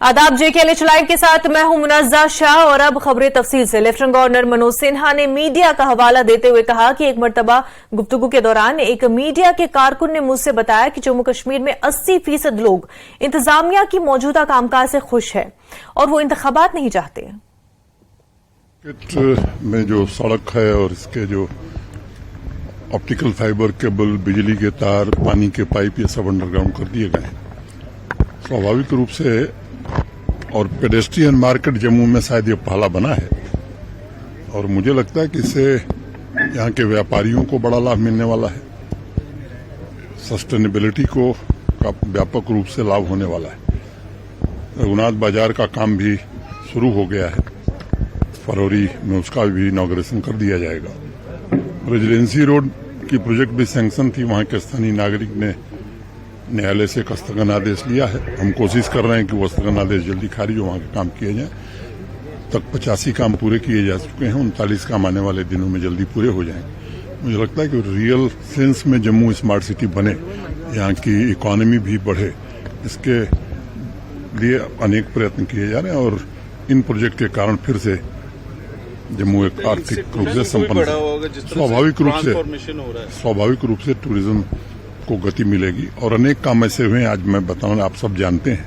आदाब JKLH live के साथ मैं हूं मुनाज़ा शाह और अब खबरें तफसील से। लेफ्टिनेंट गवर्नर मनोज सिन्हा ने मीडिया का हवाला देते हुए कहा कि एक मर्तबा गुफ्तगू के दौरान एक मीडिया के कारकुन ने मुझसे बताया कि जम्मू कश्मीर में 80% लोग इंतजामिया की मौजूदा कामकाज से खुश है और वो इंतखाबात नहीं चाहते। में जो सड़क है और इसके जो ऑप्टिकल फाइबर केबल, बिजली के तार, पानी के पाइप, ये सब अंडरग्राउंड कर दिए गए हैं। स्वाभाविक रूप से और पेडेस्ट्रियन मार्केट जम्मू में शायद ये पहला बना है और मुझे लगता है कि इससे यहाँ के व्यापारियों को बड़ा लाभ मिलने वाला है। सस्टेनेबिलिटी को का व्यापक रूप से लाभ होने वाला है। रघुनाथ बाजार का काम भी शुरू हो गया है, फरवरी में उसका भी इनॉग्रेशन कर दिया जाएगा। रेजिडेंसी रोड की प्रोजेक्ट भी सैंक्शन थी, वहां के स्थानीय नागरिक ने न्यायालय से एक स्थगन आदेश लिया है। हम कोशिश कर रहे हैं कि वो स्थगन आदेश जल्दी खारिज हो, वहां के काम किए जाए। तक 85 काम पूरे किए जा चुके हैं, 39 काम आने वाले दिनों में जल्दी पूरे हो जाएंगे। मुझे लगता है कि रियल सेंस में जम्मू स्मार्ट सिटी बने, यहाँ की इकोनॉमी भी बढ़े, इसके लिए अनेक प्रयत्न किए जा रहे हैं और इन प्रोजेक्ट के कारण फिर से जम्मू एक आर्थिक रूप से संपन्न है। स्वाभाविक रूप से टूरिज्म को गति मिलेगी और अनेक काम ऐसे हुए हैं। आज मैं बताऊं, आप सब जानते हैं,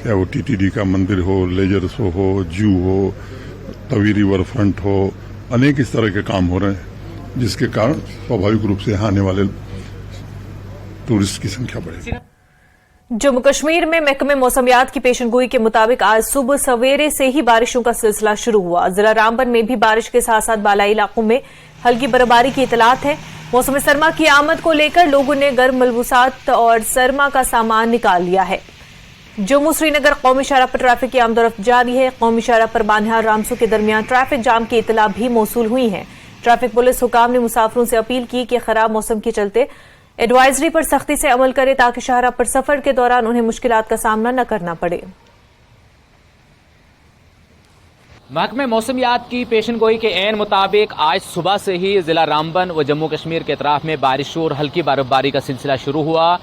चाहे वो TTD का मंदिर हो, लेजर शो हो, जू हो, तवी रिवर फ्रंट हो, अनेक इस तरह के काम हो रहे हैं जिसके कारण स्वाभाविक रूप से आने वाले टूरिस्ट की संख्या बढ़ेगी। जम्मू कश्मीर में महकमे मौसमियात की पेशनगोई के मुताबिक आज सुबह सवेरे से ही बारिशों का सिलसिला शुरू हुआ। जिला रामबन में भी बारिश के साथ साथ बालाई इलाकों में हल्की बर्फबारी की इतलात है। मौसम सरमा की आमद को लेकर लोगों ने गर्म मलबूसात और सरमा का सामान निकाल लिया है। जम्मू श्रीनगर कौमी शाहराह पर ट्रैफिक की आमदोरफ्त जारी है। कौमी शाहराह पर बानिहाल रामसू के दरमियान ट्रैफिक जाम की इतला भी मौसूल हुई है। ट्रैफिक पुलिस हुकाम ने मुसाफिरों से अपील की कि खराब मौसम के चलते एडवाइजरी पर सख्ती से अमल करे ताकि शाहराह पर सफर के दौरान उन्हें मुश्किलात का सामना न करना पड़े। महकमे मौसमियात की पेशनगोई के ऐन मुताबिक आज सुबह से ही जिला रामबन व जम्मू कश्मीर के अतराफ में बारिश और हल्की बर्फबारी का सिलसिला शुरू हुआ।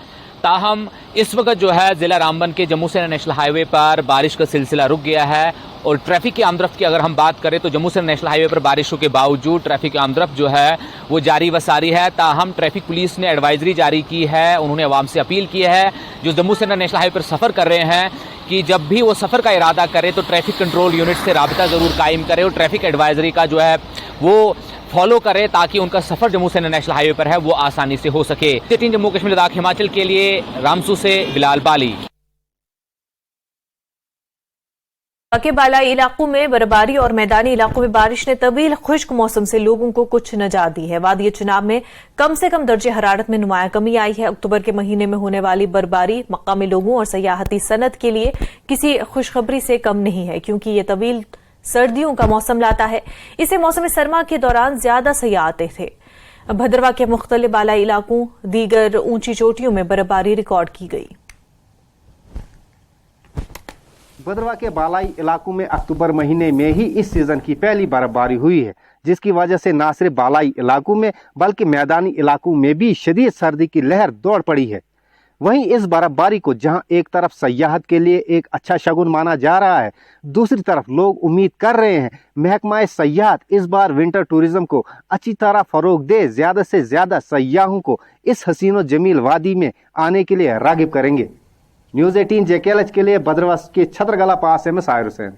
ताहम इस वक्त जो है जिला रामबन के जम्मू से नेशनल हाईवे पर बारिश का सिलसिला रुक गया है और ट्रैफिक की आमदरफ्त की अगर हम बात करें तो जम्मू से नेशनल हाईवे पर बारिशों के बावजूद ट्रैफिक की आमदरफ्त जो है वो जारी व सारी है। ताहम ट्रैफिक पुलिस ने एडवाइजरी जारी की है। उन्होंने अवाम से अपील की है जो जम्मू से नेशनल हाईवे पर सफ़र कर रहे हैं कि जब भी वो सफ़र का इरादा करें तो ट्रैफिक कंट्रोल यूनिट से राबिता ज़रूर कायम करें और ट्रैफिक एडवाइजरी का जो है वो फॉलो करें ताकि उनका सफ़र जम्मू से नेशनल हाईवे पर है वो आसानी से हो सके। जम्मू कश्मीर लद्दाख हिमाचल के लिए रामसू से बिलाल बाली। के बालाई इलाकों में बर्फबारी और मैदानी इलाकों में बारिश ने तवील खुश्क मौसम से लोगों को कुछ नजात दी है। वादी चुनाव में कम से कम दर्जे हरारत में नुमाया कमी आई है। अक्टूबर के महीने में होने वाली बर्फबारी मकामी लोगों और सयाहती सनत के लिए किसी खुशखबरी से कम नहीं है क्योंकि ये तवील सर्दियों का मौसम लाता है। इसे मौसम सरमा के दौरान ज्यादा सयाह आते थे। भद्रवा के मुख्तलिफ बालाई इलाकों दीगर ऊंची चोटियों में बर्फबारी रिकॉर्ड की गई। भद्रवा के बालाई इलाकों में अक्टूबर महीने में ही इस सीजन की पहली बर्फबारी हुई है जिसकी वजह से न सिर्फ बालाई इलाकों में बल्कि मैदानी इलाकों में भी शदीद सर्दी की लहर दौड़ पड़ी है। वहीं इस बर्फबारी को जहां एक तरफ सयाहत के लिए एक अच्छा शगुन माना जा रहा है, दूसरी तरफ लोग उम्मीद कर रहे हैं महकमा सयाहत इस बार विंटर टूरिज्म को अच्छी तरह फरोग दे, ज्यादा से ज्यादा सयाहों को इस हसीनो जमील वादी में आने के लिए रागिब करेंगे। न्यूज़ 18 JKLH के लिए भद्रवा के छतरगला पास से मैं साहिर हुसैन।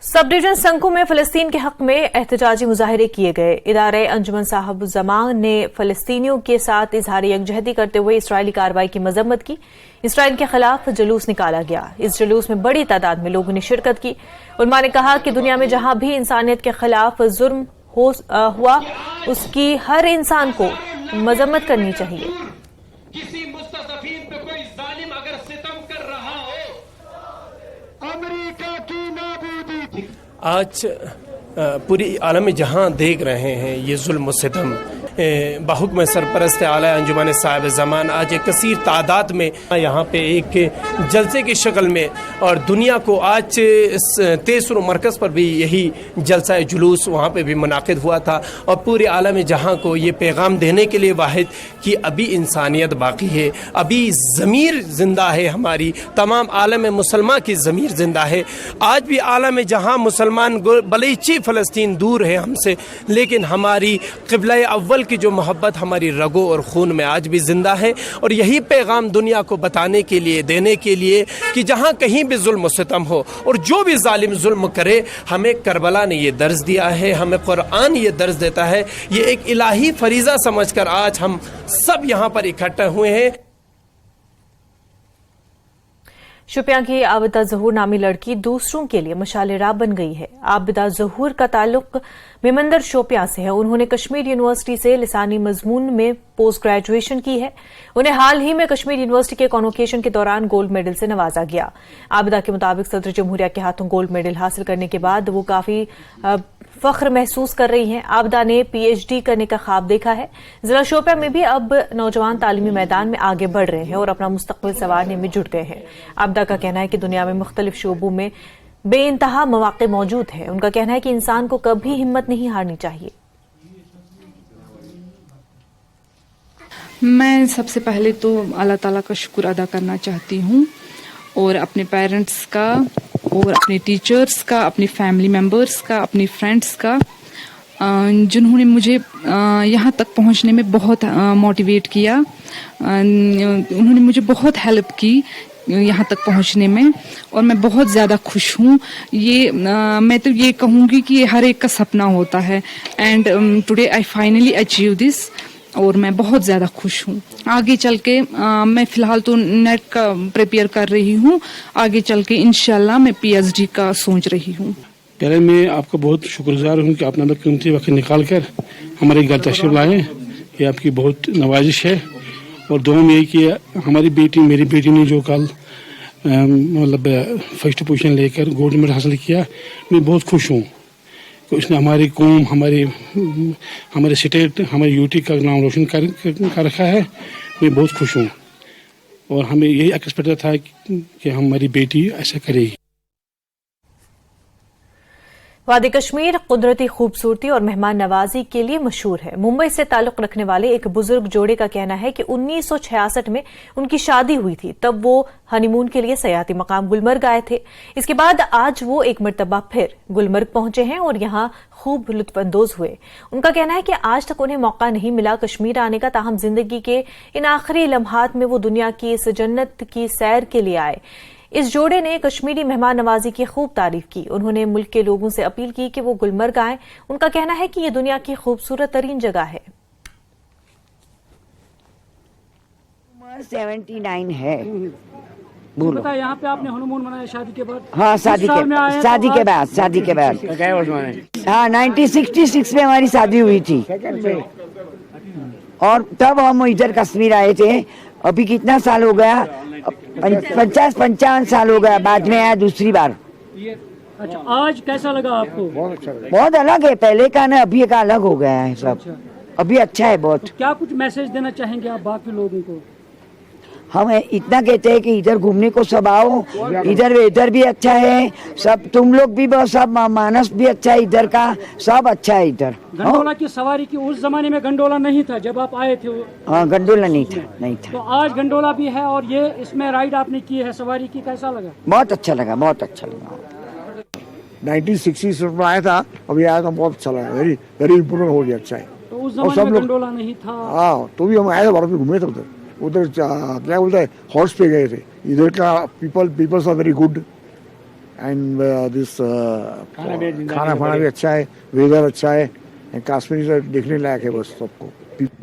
सब डिवीजन संकू में फलस्तीन के हक में एहतजाजी मुजाहरे किए गए। इदारे अंजुमन साहब जमान ने फलस्तीनियों के साथ इजहार यकजहती करते हुए इसराइली कार्रवाई की मजम्मत की। इसराइल के खिलाफ जुलूस निकाला गया। इस जुलूस में बड़ी तादाद में लोगों ने शिरकत की। उलमा ने कहा कि दुनिया में जहां भी इंसानियत के खिलाफ जुर्म हुआ उसकी हर इंसान को मजम्मत करनी चाहिए। किसी मुस्तज़फ़ीन पे कोई जालिम अगर सितम कर रहा हो, अमेरिका की नाबूदी। आज पूरी आलम जहां देख रहे हैं ये जुल्म सितम, बहुक्म सरपरस्त आला अंजुमन साहिब ज़मान आज एक कसीर तादाद में यहाँ पे एक जलसे की शक्ल में और दुनिया को आज तेसर मरकज़ पर भी यही जलसा जुलूस वहाँ पे भी मुनाकिद हुआ था और पूरे आलम जहाँ को ये पैगाम देने के लिए वाहिद कि अभी इंसानियत बाकी है, अभी ज़मीर ज़िंदा है, हमारी तमाम आलम मुसलमान की ज़मीर ज़िंदा है। आज भी आलम जहाँ मुसलमान बलूची फ़लस्तीन दूर है हमसे, लेकिन हमारी क़िबला अव्वल की जो मोहब्बत हमारी रगों और खून में आज भी ज़िंदा है और यही पैगाम दुनिया को बताने के लिए, देने के लिए कि जहाँ कहीं भी जुल्म सितम हो और जो भी जालिम जुल्म करे, हमें करबला ने ये दर्ज दिया है, हमें कुरान ये दर्ज देता है। ये एक इलाही फरीज़ा समझकर आज हम सब यहाँ पर इकट्ठे हुए हैं। शोपियां की आबिदा ज़हूर नामी लड़की दूसरों के लिए मशाल राह बन गई है। आबिदा ज़हूर का ताल्लुक मेमंदर शोपियां से है। उन्होंने कश्मीर यूनिवर्सिटी से लिसानी मजमून में पोस्ट ग्रेजुएशन की है। उन्हें हाल ही में कश्मीर यूनिवर्सिटी के कॉन्वोकेशन के दौरान गोल्ड मेडल से नवाजा गया। आबिदा के मुताबिक सदर जमहूरिया के हाथों गोल्ड मेडल हासिल करने के बाद वो काफी फख्र महसूस कर रही हैं। आबिदा ने पीएचडी करने का ख्वाब देखा है। जिला शोपियां में भी अब नौजवान तालीमी मैदान में आगे बढ़ रहे हैं और अपना मुस्तकबिल संवारने में जुट गए हैं। आबिदा का कहना है कि दुनिया में मुख्तलिफ शोबों में बेइंतहा मौके मौजूद हैं। उनका कहना है कि इंसान को कभी हिम्मत नहीं हारनी चाहिए। मैं सबसे पहले तो अल्लाह ताला का शुक्र अदा करना चाहती हूँ और अपने पेरेंट्स का और अपने टीचर्स का, अपनी फैमिली मेंबर्स का, अपनी फ्रेंड्स का, जिन्होंने मुझे यहाँ तक पहुँचने में बहुत मोटिवेट किया। उन्होंने मुझे बहुत हेल्प की यहाँ तक पहुँचने में और मैं बहुत ज़्यादा खुश हूँ। ये मैं तो ये कहूँगी कि हर एक का सपना होता है and today I finally achieve this और मैं बहुत ज़्यादा खुश हूँ। आगे चल के मैं फ़िलहाल तो नेट का प्रिपेयर कर रही हूँ, आगे चल के इंशाल्लाह मैं पीएचडी का सोच रही हूँ। पहले मैं आपका बहुत शुक्रगुजार हूँ कि आपने कीमती वक्त निकाल कर हमारे घर तशरीफ लाए। ये आपकी बहुत नवाजिश है और दुआ में कि हमारी बेटी, मेरी बेटी ने जो कल मतलब फर्स्ट पोजीशन लेकर गोल्ड मेडल हासिल किया, मैं बहुत खुश हूँ। उसने हमारी कौम, हमारे स्टेट, हमारे यूटी का नाम रोशन कर रखा है। मैं बहुत खुश हूँ और हमें यही एक्सपेक्ट था कि हमारी बेटी ऐसा करेगी। वादी कश्मीर कुदरती खूबसूरती और मेहमान नवाजी के लिए मशहूर है। मुंबई से ताल्लुक रखने वाले एक बुजुर्ग जोड़े का कहना है कि 1966 में उनकी शादी हुई थी। तब वो हनीमून के लिए सयाहती मकाम गुलमर्ग आए थे। इसके बाद आज वो एक मरतबा फिर गुलमर्ग पहुंचे हैं और यहां खूब लुत्फअंदोज हुए। उनका कहना है कि आज तक उन्हें मौका नहीं मिला कश्मीर आने का, ताहम जिंदगी के इन आखिरी लम्हात में वो दुनिया की इस जन्नत की सैर के लिए आए। इस जोड़े ने कश्मीरी मेहमान नवाजी की खूब तारीफ की। उन्होंने मुल्क के लोगों से अपील की कि वो गुलमर्ग आएं। उनका कहना है कि ये दुनिया की खूबसूरत तरीन जगह है। 79 है। बोलो यहाँ पे आपने हनीमून मनाया शादी के बाद? हाँ, शादी के बाद हाँ 1966 में हमारी शादी हुई थी और तब हम इधर कश्मीर आए थे। अभी कितना साल हो गया? 50-55 साल हो गया, बाद में आया दूसरी बार। अच्छा, आज कैसा लगा आपको? बहुत अलग है, पहले का ना अभी का अलग हो गया है सब। अभी अच्छा है बहुत। तो क्या कुछ मैसेज देना चाहेंगे आप बाकी लोगों को? हम इतना कहते हैं कि इधर घूमने को सब आओ, इधर वेदर भी अच्छा है, सब तुम लोग भी सब मानस भी अच्छा है, इधर का सब अच्छा है। इधर गंडोला की सवारी की उस जमाने में गंडोला नहीं था जब आप आए थे? हाँ, गंडोला नहीं था। तो आज गंडोला भी है और ये इसमें राइड आपने की है, सवारी की, कैसा लगा? बहुत अच्छा लगा। 1960 में आया था, अभी आया था, बहुत अच्छा लगा। वेरी वेरी इम्पोर्टेंट हो गया, अच्छा है। तो उस जमाने में गंडोला नहीं था? हाँ, तो भी हम आए थे, भारत में घूमे थे उधर क्या बोलते हैं, हॉर्स पे गए थे। इधर का peoples are very good and this खाना भी अच्छा है, वेदर अच्छा है, कश्मीर से देखने लायक है बस सबको।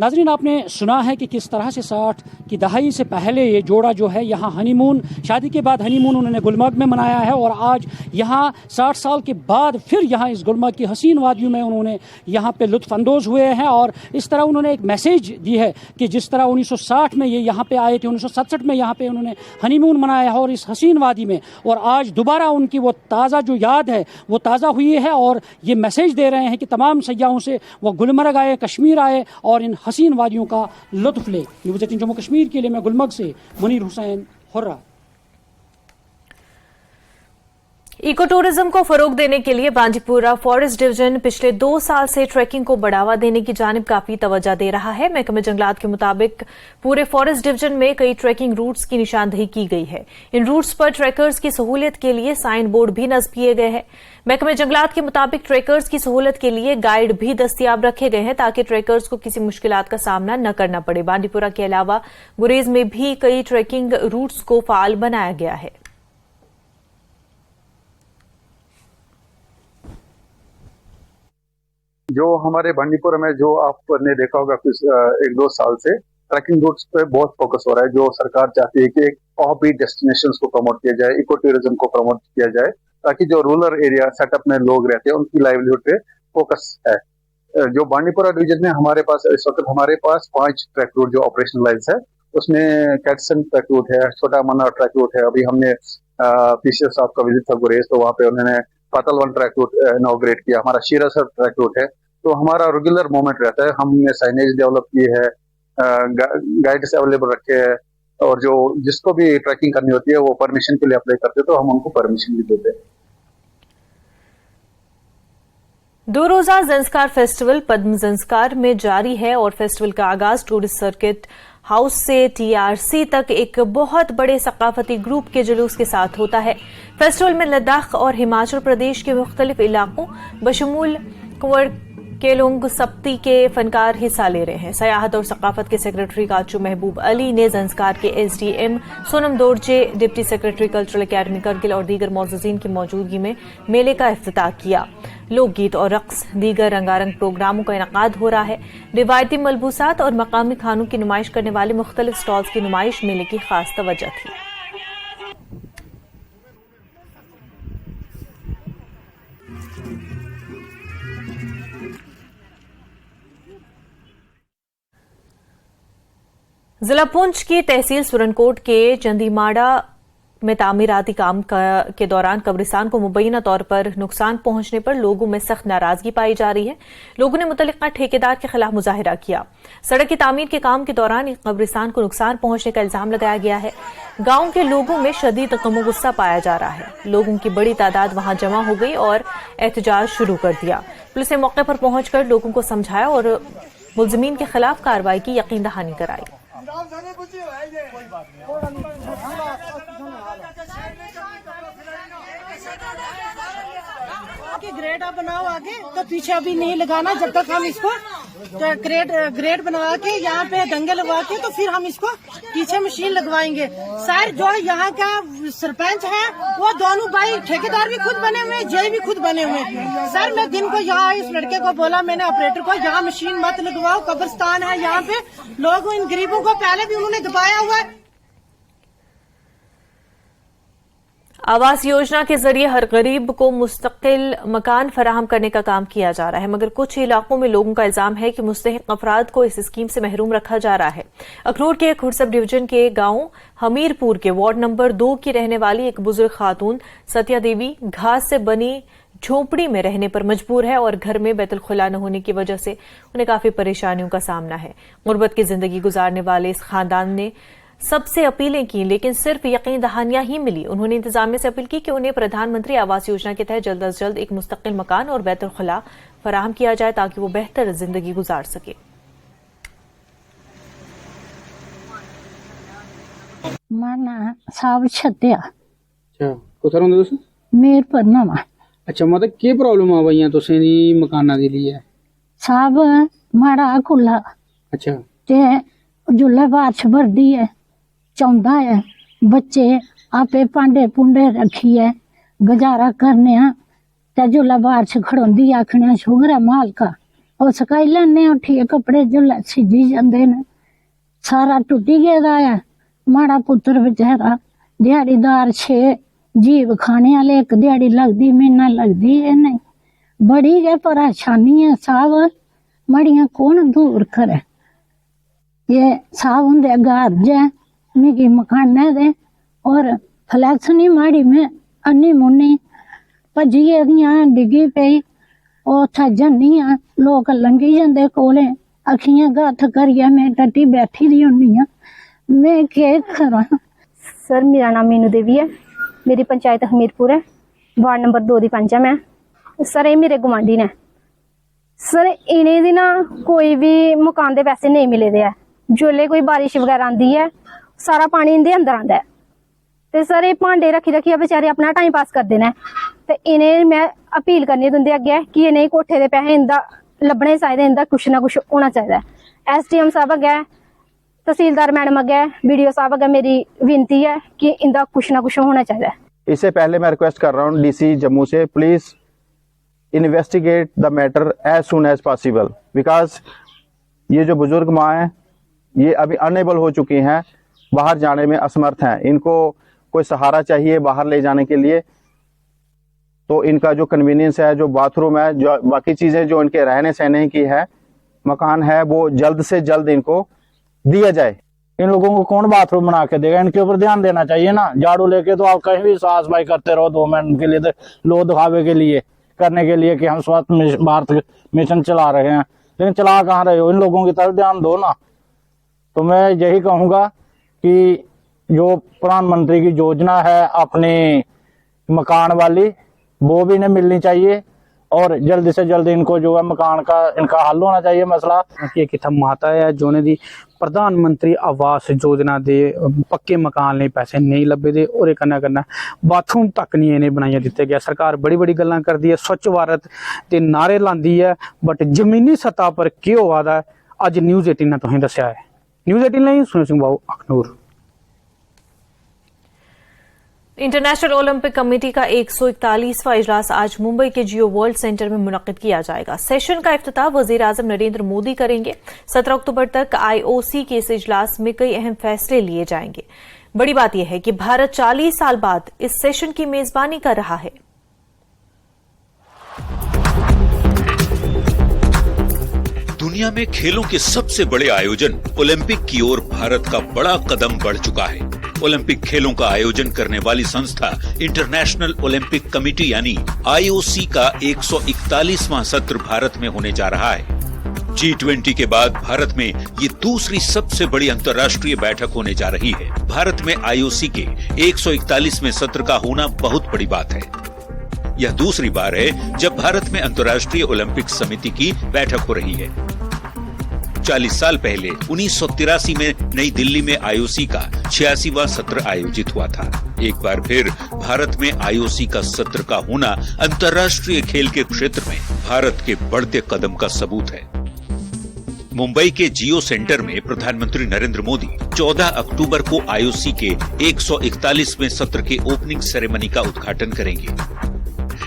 नाज़रीन, आपने सुना है कि किस तरह से 60 की दहाई से पहले ये जोड़ा जो है यहाँ हनीमून, शादी के बाद हनीमून उन्होंने गुलमर्ग में मनाया है और आज यहाँ 60 साल के बाद फिर यहाँ इस गुलमर्ग की हसीन वादियों में उन्होंने यहाँ पे लुत्फ़अंदोज़ हुए हैं। और इस तरह उन्होंने एक मैसेज दी है कि जिस तरह 1960 में ये यहाँ पे आए थे, 1967 में यहाँ पे उन्होंने हनीमून मनाया है और इस हसीन वादी में, और आज दोबारा उनकी वो ताज़ा जो याद है वो ताज़ा हुई है और ये मैसेज दे रहे हैं कि तमाम सयाहों से वो गुलमर्ग आए, कश्मीर आए और इन हसीन वादियों का लुत्फ ले। न्यूज़ 18 जम्मू कश्मीर के लिए मैं गुलमर्ग से मुनीर हुसैन हुर्रा। इको टूरिज्म को फरोग देने के लिए बांडीपुरा फॉरेस्ट डिवीजन पिछले 2 साल से ट्रैकिंग को बढ़ावा देने की जानिब काफी तवज्जो दे रहा है। महकमे जंगलात के मुताबिक पूरे फॉरेस्ट डिवीजन में कई ट्रैकिंग रूट्स की निशानदेही की गई है। इन रूट्स पर ट्रैकर्स की सहूलियत के लिए साइन बोर्ड भी नस्ब किए गए हैं। महकमे जंगलात के मुताबिक ट्रैकर्स की सहूलियत के लिए गाइड भी दस्तियाब रखे गए हैं ताकि ट्रैकर्स को किसी मुश्किलात का सामना न करना पड़े। बांडीपुरा के अलावा गुरेज में भी कई ट्रैकिंग रूट्स को फाल बनाया गया है। जो हमारे बांडीपुरा में जो आपने देखा होगा कुछ 1-2 साल से ट्रैकिंग रूट्स पे बहुत फोकस हो रहा है। जो सरकार चाहती है कि एक ऑफ बीट डेस्टिनेशंस को प्रमोट किया जाए, इको टूरिज्म को प्रमोट किया जाए, ताकि जो रूरल एरिया सेटअप में लोग रहते हैं उनकी लाइवलीहुड पे फोकस है। जो बांडीपुरा डिवीजन में हमारे पास इस वक्त 5 ट्रैक रूट जो ऑपरेशनलाइज है, उसमें कैटसन ट्रैक रूट है, छोटा मन्ना ट्रैक रूट है। अभी हमने पीसीएस साहब का विजिट था गुरेज, तो वहाँ पे उन्होंने पातलवन ट्रैक रूट इनॉग्रेट किया। हमारा शीरासर ट्रैक रूट है, तो हमारा रेगुलर मूवमेंट रहता है। हमने साइनेज डेवलप की है, गाइड्स अवेलेबल रखे हैं, और जो जिसको भी ट्रैकिंग करनी होती है वो परमिशन के लिए अप्लाई करते हैं, तो हम उनको परमिशन भी देते हैं। 2 रोजा ज़ंस्कार फेस्टिवल पद्म ज़ंस्कार में जारी है और फेस्टिवल का आगाज टूरिस्ट सर्किट हाउस से टीआरसी तक एक बहुत बड़े सकाफती ग्रुप के जुलूस के साथ होता है। फेस्टिवल में लद्दाख और हिमाचल प्रदेश के मुख्तलिफ इलाकों बशमूल कुंवर केलोंग सप्ती के फनकार हिस्सा ले रहे हैं। सयाहत और सकाफत के सेक्रेटरी काचू महबूब अली ने ज़ंस्कार के SDM Sonam Dorje, deputy secretary cultural academy Kargil और दीगर मौजूदीन की मौजूदगी में मेले का इफ्तिताह किया। लोकगीत और रक्स, दीगर रंगारंग प्रोग्रामों का इनकाद हो रहा है। रिवायती मलबूसात और मकामी खानों की नुमाइश करने वाले मुख्तलिफ स्टॉल्स की नुमाइश मेले की खास तवज्जो थी। जिला पुंछ की तहसील सुरनकोट के चंदीमाड़ा में तामीराती काम के दौरान कब्रिस्तान को मुबैना तौर पर नुकसान पहुंचने पर लोगों में सख्त नाराजगी पाई जा रही है। लोगों ने मुतल्लिका ठेकेदार के खिलाफ मुजाहिरा किया। सड़क की तामीर के काम के दौरान एक कब्रिस्तान को नुकसान पहुंचने का इल्जाम लगाया गया है। गांव के लोगों में शदीद गम गुस्सा पाया जा रहा है। लोगों की बड़ी तादाद वहां जमा हो गई और एहतजाज शुरू कर दिया। पुलिस ने मौके पर पहुंचकर लोगों को समझाया और मुलजिमीन के खिलाफ कार्रवाई की यकीन दहानी कराई। ग्रेड आप बनाओ आगे, तो पीछे अभी नहीं लगाना जब तक हम इसको ग्रेड बनवा के यहाँ पे दंगे लगवा के तो फिर हम इसको पीछे मशीन लगवाएंगे। सर जो यहाँ का सरपंच है वो दोनों भाई ठेकेदार भी खुद बने हुए, जे भी खुद बने हुए। सर मैं दिन को यहाँ इस लड़के को बोला, मैंने ऑपरेटर को, यहाँ मशीन मत लगवाओ, कब्रिस्तान है यहाँ पे। लोग इन गरीबों को पहले भी उन्होंने दबाया हुआ है। आवास योजना के जरिए हर गरीब को मुस्तकिल मकान फराहम करने का काम किया जा रहा है, मगर कुछ इलाकों में लोगों का इल्जाम है कि मुस्तहिक अफराद को इस स्कीम से महरूम रखा जा रहा है। अखनूर के खुरसब डिवीजन के गांव हमीरपुर के वार्ड नंबर 2 की रहने वाली एक बुजुर्ग खातून सत्या देवी घास से बनी झोपड़ी में रहने पर मजबूर है और घर में बैतुल खुला न होने की वजह से उन्हें काफी परेशानियों का सामना है। गुर्बत की जिंदगी गुजारने वाले इस खानदान ने सबसे अपीलें की, लेकिन सिर्फ यकीन दहानियां ही मिली। उन्होंने इंतजामिया से अपील की कि उन्हें प्रधानमंत्री आवास योजना के तहत जल्द अज जल्द एक मुस्तकिल मकान और बैतुल खुला फराहम किया जाए ताकि वो बेहतर जिंदगी गुजार सके। माना साहब छत्या अच्छा कुत्थै रौंदे तुस? मेर पढ़ना वा। अच्छा मतलब केह् प्रॉब्लम आ भैया तुसें दी मकाना दे लिए? साहब माड़ा खुला अच्छा ते जुल्लै बारिश भरदी है चौंदा है, बच्चे आपे भांडे भूंडे रखिए गुजारा करने ते जुल्लै बारिश खड़ोंदी आखने शुगर है मालका ओह् सकाई लैने उठिए कपड़े जुल्लै सिज्जी जंदे न। सारा टुटी गेदा है। माड़ा पुत्तर बेचारा दिहाड़ीदार 6 जीव खाने आह्ले, इक दिहाड़ी लगदी म्हीना लगदी है नहीं। बड़ी गै परेशानी है साहब, मड़ियां कौन दूर करे। ये साहब हुंदे गारज है मिगी मकाने दे और फ्लैक्स नी माड़ी में अन्नी मुन्नी भज्जी गेदियां डिगी पेई उत्थै जन्नी लोग लंघी जंदे कोले अखियां गथ करिए मैं टट्टी बैठी दी होनी आ मैं के करा। सर मेरा नाम मीनू देवी है, मेरी पंचायत हमीरपुर है, वार्ड नंबर 2 दी पंच है मैं। सर ये मेरे गुआंढी ने सर, इन्हें दी ना कोई भी मकान दे पैसे नहीं मिले दे है। जोले कोई बारिश वगैरह आंदी है सारा पानी इनके अंदर आंदा है ते सर ये भांडे रखी रखिए बेचारे अपना टाइम पास करते ने। ते इन्हें मैं अपील करनी तुंदे अगे कि इन्हें कोठे दे पैसे इंदा लब्भने चाहिए, इंदा कुछ ना कुछ होना चाहिए। SDM साहब अगे, तहसीलदार मैडम अगे, BDO साहब अगे मेरी विनती है कि इंदा कुछ ना कुछ होना चाहिए। इससे पहले मैं रिक्वेस्ट कर रहा हूँ DC जम्मू से, please investigate the matter as soon as possible, because ये जो बुजुर्ग माँ है ये अभी अनेबल हो चुकी हैं, बाहर जाने में असमर्थ हैं, इनको कोई सहारा चाहिए बाहर ले जाने के लिए। तो इनका जो कन्वीनियंस है, जो बाथरूम है, जो बाकी चीजें जो इनके रहने सहने की है, मकान है, वो जल्द से जल्द इनको दिया जाए। इन लोगों को कौन बाथरूम बना के देगा, इनके ऊपर ध्यान देना चाहिए ना। झाड़ू लेके तो आप कहीं भी साफ सफाई करते रहो 2 मिनट के लिए, तो लो दिखावे के लिए करने के लिए कि हम स्वच्छ भारत मिशन चला रहे हैं, लेकिन चला कहाँ रहे हो, इन लोगों की तरफ ध्यान दो ना। तो मैं यही कहूँगा कि जो प्रधानमंत्री की योजना है अपनी मकान वाली, वो भी इन्हें मिलनी चाहिए और जल्दी से जल्दी इनको जो है मकान का इनका हल होना चाहिए मसला। कितना माता है जो ने दी प्रधानमंत्री आवास योजना दे पक्के मकान ने पैसे नहीं लभे दे और करना बाथरूम तक नहीं इन्हें बनाइया दिते गया। सरकार बड़ी बड़ी गल्लां करती है, स्वच्छ भारत के नारे लांदी है, बट जमीनी सतह पर क्या हुआ है अज न्यूज़ 18 ने तुसें दस्या है। न्यूज़ 18 नहीं सुनो सिंह बाबू अखनूर। इंटरनेशनल ओलंपिक कमेटी का 141वां इजलास आज मुंबई के जियो वर्ल्ड सेंटर में मुनक्किद किया जाएगा। सेशन का इफ्तिताह वजीर आजम नरेंद्र मोदी करेंगे। 17 अक्टूबर तक IOC के इस इजलास में कई अहम फैसले लिए जाएंगे। बड़ी बात यह है कि भारत 40 साल बाद इस सेशन की मेजबानी कर रहा है। दुनिया में खेलों के सबसे बड़े आयोजन ओलंपिक की ओर भारत का बड़ा कदम बढ़ चुका है। ओलंपिक खेलों का आयोजन करने वाली संस्था इंटरनेशनल ओलंपिक कमेटी यानी IOC का 141वां सत्र भारत में होने जा रहा है। G20 के बाद भारत में ये दूसरी सबसे बड़ी अंतर्राष्ट्रीय बैठक होने जा रही है। भारत में IOC के 141वें सत्र का होना बहुत बड़ी बात है। यह दूसरी बार है जब भारत में अंतर्राष्ट्रीय ओलंपिक समिति की बैठक हो रही है। 40 साल पहले 1983 में नई दिल्ली में IOC का 86वां सत्र आयोजित हुआ था। एक बार फिर भारत में IOC का सत्र का होना अंतर्राष्ट्रीय खेल के क्षेत्र में भारत के बढ़ते कदम का सबूत है। मुंबई के जियो सेंटर में प्रधानमंत्री नरेंद्र मोदी 14 अक्टूबर को IOC के 141वें सत्र के ओपनिंग सेरेमनी का उद्घाटन करेंगे।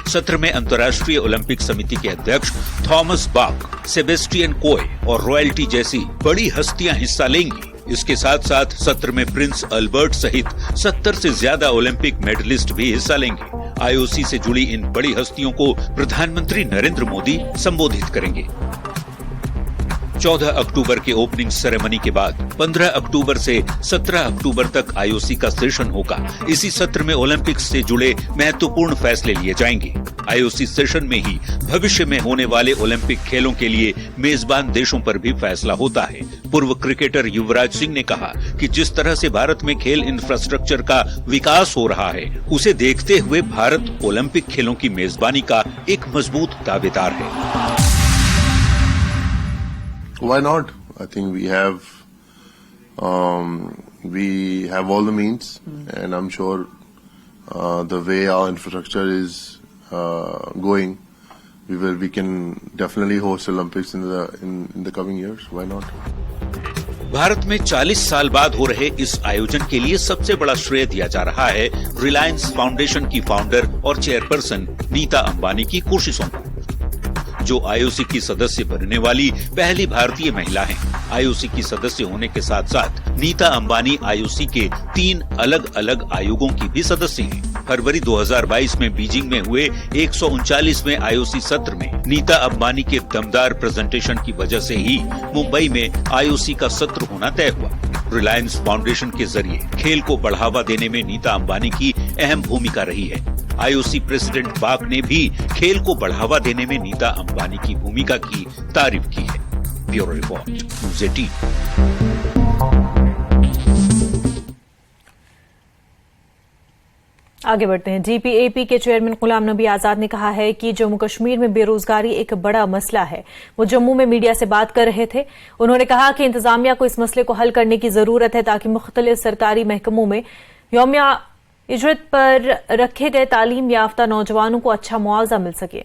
सत्र में अंतर्राष्ट्रीय ओलंपिक समिति के अध्यक्ष थॉमस बाक, सेबेस्टियन कोए और रॉयल्टी जैसी बड़ी हस्तियां हिस्सा लेंगी। इसके साथ साथ सत्र में प्रिंस अल्बर्ट सहित 70 से ज्यादा ओलंपिक मेडलिस्ट भी हिस्सा लेंगे। IOC से जुड़ी इन बड़ी हस्तियों को प्रधानमंत्री नरेंद्र मोदी संबोधित करेंगे। 14 अक्टूबर के ओपनिंग सेरेमनी के बाद 15 अक्टूबर से 17 अक्टूबर तक IOC का सेशन होगा। इसी सत्र में ओलंपिक्स से जुड़े महत्वपूर्ण फैसले लिए जाएंगे। IOC सेशन में ही भविष्य में होने वाले ओलंपिक खेलों के लिए मेजबान देशों पर भी फैसला होता है। पूर्व क्रिकेटर युवराज सिंह ने कहा कि जिस तरह से भारत में खेल इंफ्रास्ट्रक्चर का विकास हो रहा है, उसे देखते हुए भारत ओलंपिक खेलों की मेजबानी का एक मजबूत दावेदार है। Why not? I think we have all the means, and I'm sure the way our infrastructure is going, we can definitely host Olympics in the coming years. Why not? Bharat में 40 साल बाद हो रहे इस आयोजन के लिए सबसे बड़ा श्रेय दिया जा रहा है रिलायंस फाउंडेशन की फाउंडर और चेयरपर्सन नीता अंबानी की कोशिशों को, जो IOC की सदस्य बनने वाली पहली भारतीय महिला हैं। IOC की सदस्य होने के साथ साथ नीता अंबानी IOC के 3 अलग अलग आयोगों की भी सदस्य हैं। फरवरी 2022 में बीजिंग में हुए 139वें IOC सत्र में नीता अंबानी के दमदार प्रेजेंटेशन की वजह से ही मुंबई में IOC का सत्र होना तय हुआ। रिलायंस फाउंडेशन के जरिए खेल को बढ़ावा देने में नीता अंबानी की अहम भूमिका रही है। IOC प्रेसिडेंट बाक ने भी खेल को बढ़ावा देने में नीता अंबानी की भूमिका की तारीफ की है। Bureau report news 18। आगे बढ़ते हैं। जीपीएपी के चेयरमैन गुलाम नबी आजाद ने कहा है कि जम्मू कश्मीर में बेरोजगारी एक बड़ा मसला है। वो जम्मू में मीडिया से बात कर रहे थे। उन्होंने कहा कि इंतजामिया को इस मसले को हल करने की जरूरत है ताकि मुख्तलिफ सरकारी महकमों में यौमिया इजरत पर रखे गए तालीम याफ्ता नौजवानों को अच्छा मुआवजा मिल सके।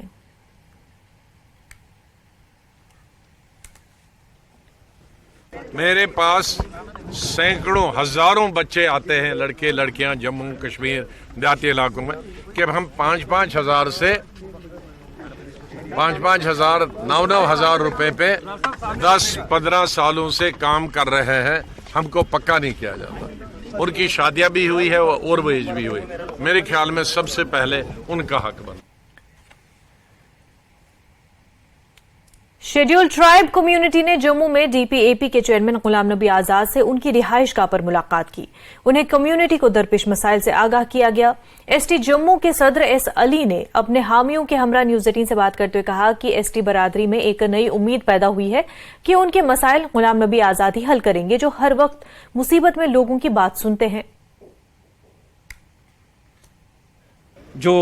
मेरे पास सैकड़ों हजारों बच्चे आते हैं, लड़के लड़कियां जम्मू कश्मीर देहाती इलाकों में, कि हम 5-5 हजार से 5-5 हजार 9-9 हजार रुपए पे 10-15 सालों से काम कर रहे हैं। हमको पक्का नहीं किया जाता। उनकी शादियां भी हुई है और वेज भी हुई। मेरे ख्याल में सबसे पहले उनका हक बनता। शेड्यूल्ड ट्राइब कम्युनिटी ने जम्मू में डीपीएपी के चेयरमैन गुलाम नबी आजाद से उनकी रिहाइशगाह पर मुलाकात की। उन्हें कम्युनिटी को दरपेश मसाइल से आगाह किया गया। एसटी जम्मू के सदर एस अली ने अपने हामियों के हमरा न्यूज़ 18 से बात करते हुए कहा कि एसटी बरादरी में एक नई उम्मीद पैदा हुई है कि उनके मसाइल गुलाम नबी आजाद ही हल करेंगे, जो हर वक्त मुसीबत में लोगों की बात सुनते हैं। जो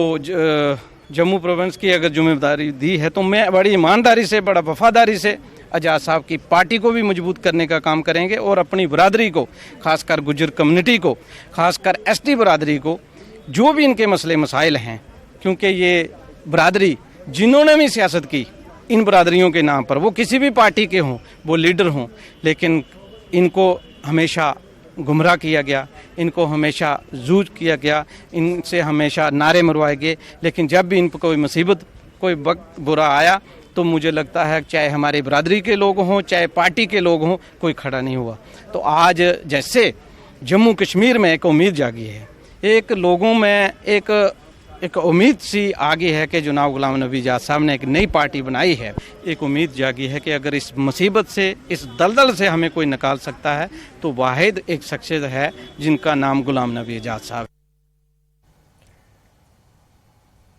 जम्मू प्रोविंस की अगर जिम्मेदारी दी है तो मैं बड़ी ईमानदारी से, बड़ा वफादारी से आजाद साहब की पार्टी को भी मजबूत करने का काम करेंगे और अपनी बरादरी को, खासकर गुज्जर कम्युनिटी को, खासकर एसटी बरादरी को, जो भी इनके मसले मसाइल हैं, क्योंकि ये बरादरी जिन्होंने भी सियासत की इन बरादरियों के नाम पर, वो किसी भी पार्टी के हों, वो लीडर हों, लेकिन इनको हमेशा गुमराह किया गया, इनको हमेशा जूझ किया गया, इनसे हमेशा नारे मरवाए गए। लेकिन जब भी इन पर कोई मुसीबत, कोई वक्त बुरा आया तो मुझे लगता है चाहे हमारे बरादरी के लोग हों, चाहे पार्टी के लोग हों, कोई खड़ा नहीं हुआ। तो आज जैसे जम्मू कश्मीर में एक उम्मीद जागी है, एक लोगों में एक उम्मीद सी आगे है कि जनाब गुलाम नबी आजाद साहब ने एक नई पार्टी बनाई है। एक उम्मीद जागी है कि अगर इस मुसीबत से, इस दलदल से हमें कोई निकाल सकता है तो वाहिद एक शख्सियत है जिनका नाम गुलाम नबी आजाद साहब।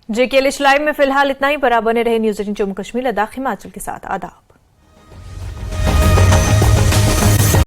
जेकेएल लाइव में फिलहाल इतना ही। बराबर बने रहे न्यूज़ 18 जम्मू कश्मीर लद्दाख हिमाचल के साथ। आदाब।